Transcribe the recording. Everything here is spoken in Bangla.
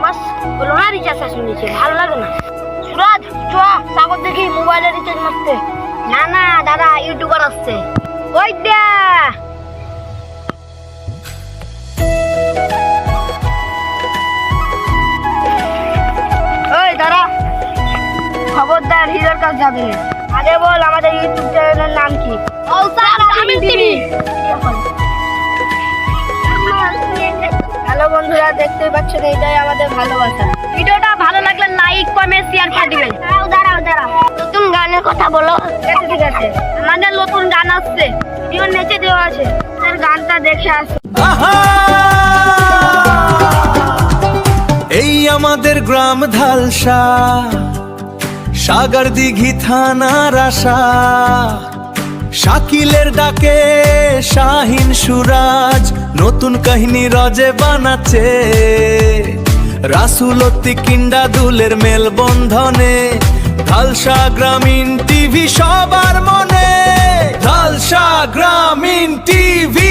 মাস হলো না রিচার্জ শুনেছি, ভালো লাগে না। সুরাজ চ সাগর দেখি মোবাইলে রিচার্জ মারতে। না না দাদা, ইউটিউবার আসছে। ওই দা ওই দাঁড়া, খবরদার হিরোর কাছে যাবে না। আগে বল আমাদের ইউটিউব চ্যানেলের নাম কি? টিভি। হ্যালো বন্ধুরা, দেখতেই পাচ্ছেন এইটাই আমাদের ভালোবাসা। ভিডিওটা ভালো লাগলে লাইক কমেন্ট শেয়ার করে দিবেন। দাঁড়াও নতুন গানের কথা বলো। ঠিক আছে, আমাদের নতুন গান আসছে, ভিডিও নিচে দেওয়া আছে, আর গানটা দেখে আসো। এই আমাদের গ্রাম ধালসা, সাগর দিঘি থানার আশা। শাকিলের ডাকে শাহিন সুরাজ নতুন কাহিনী রজে বানাচ্ছে। রাসুলতি কিন্ডা দুলের মেলবন্ধনে ধালসা গ্রামীণ টিভি সবার মনে। ধালসা গ্রামীণ টিভি।